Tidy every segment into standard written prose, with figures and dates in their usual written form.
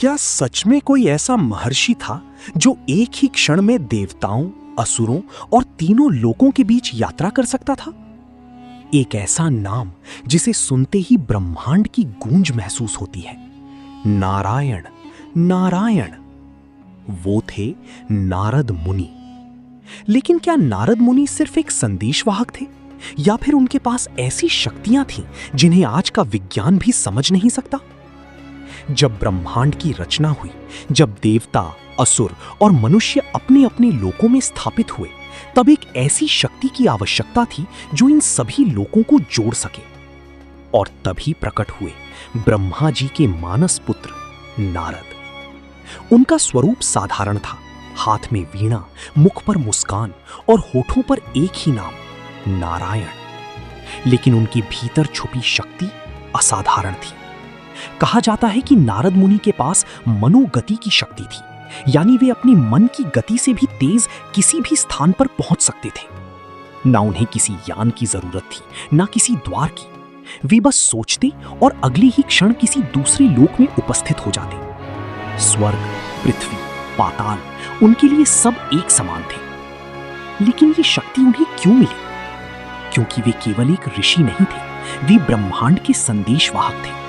क्या सच में कोई ऐसा महर्षि था जो एक ही क्षण में देवताओं, असुरों और तीनों लोकों के बीच यात्रा कर सकता था? एक ऐसा नाम जिसे सुनते ही ब्रह्मांड की गूंज महसूस होती है। नारायण, नारायण। वो थे नारद मुनि। लेकिन क्या नारद मुनि सिर्फ एक संदेशवाहक थे, या फिर उनके पास ऐसी शक्तियां थीं जिन्हें आज का विज्ञान भी समझ नहीं सकता? जब ब्रह्मांड की रचना हुई, जब देवता, असुर और मनुष्य अपने अपने लोकों में स्थापित हुए, तब एक ऐसी शक्ति की आवश्यकता थी जो इन सभी लोकों को जोड़ सके। और तभी प्रकट हुए ब्रह्मा जी के मानस पुत्र नारद। उनका स्वरूप साधारण था, हाथ में वीणा, मुख पर मुस्कान और होठों पर एक ही नाम, नारायण। लेकिन उनकी भीतर छुपी शक्ति असाधारण थी। कहा जाता है कि नारद मुनि के पास मनोगति की शक्ति थी, यानी वे अपने मन की गति से भी तेज किसी भी स्थान पर पहुंच सकते थे। ना उन्हें किसी यान की जरूरत थी, ना किसी द्वार की। वे बस सोचते और अगले ही क्षण किसी दूसरे लोक में उपस्थित हो जाते। स्वर्ग, पृथ्वी, पाताल, उनके लिए सब एक समान थे। लेकिन ये शक्ति उन्हें क्यों मिली? क्योंकि वे केवल एक ऋषि नहीं थे, वे ब्रह्मांड के संदेशवाहक थे।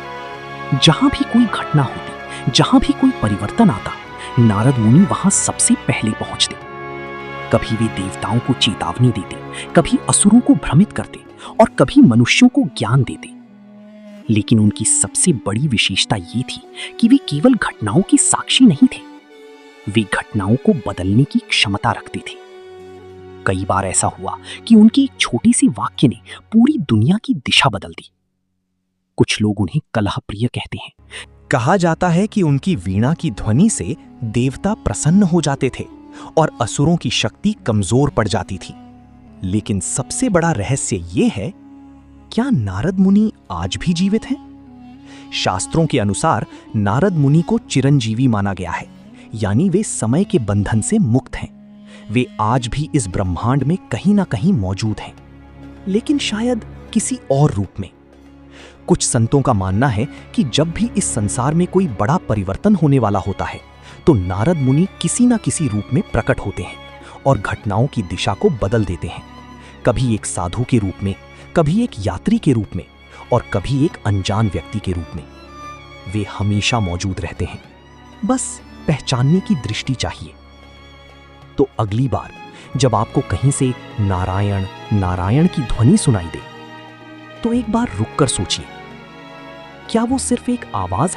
जहां भी कोई घटना होती, जहां भी कोई परिवर्तन आता, नारद मुनि वहां सबसे पहले पहुंचते। कभी वे देवताओं को चेतावनी देते, कभी असुरों को भ्रमित करते और कभी मनुष्यों को ज्ञान देते। लेकिन उनकी सबसे बड़ी विशेषता ये थी कि वे केवल घटनाओं के साक्षी नहीं थे, वे घटनाओं को बदलने की क्षमता रखते थे। कई बार ऐसा हुआ कि उनके एक छोटे से वाक्य ने पूरी दुनिया की दिशा बदल दी। कुछ लोग उन्हें कलहप्रिय कहते हैं। कहा जाता है कि उनकी वीणा की ध्वनि से देवता प्रसन्न हो जाते थे और असुरों की शक्ति कमजोर पड़ जाती थी। लेकिन सबसे बड़ा रहस्य यह है, क्या नारद मुनि आज भी जीवित हैं? शास्त्रों के अनुसार नारद मुनि को चिरंजीवी माना गया है, यानी वे समय के बंधन से मुक्त हैं। वे आज भी इस ब्रह्मांड में कहीं ना कहीं मौजूद हैं, लेकिन शायद किसी और रूप में। कुछ संतों का मानना है कि जब भी इस संसार में कोई बड़ा परिवर्तन होने वाला होता है, तो नारद मुनि किसी न किसी रूप में प्रकट होते हैं और घटनाओं की दिशा को बदल देते हैं। कभी एक साधु के रूप में, कभी एक यात्री के रूप में और कभी एक अनजान व्यक्ति के रूप में। वे हमेशा मौजूद रहते हैं, बस पहचानने की दृष्टि चाहिए। तो अगली बार जब आपको कहीं से नारायण, नारायण की ध्वनि सुनाई दे, तो एक बार रुककर सोचिए, क्या वो सिर्फ एक आवाज है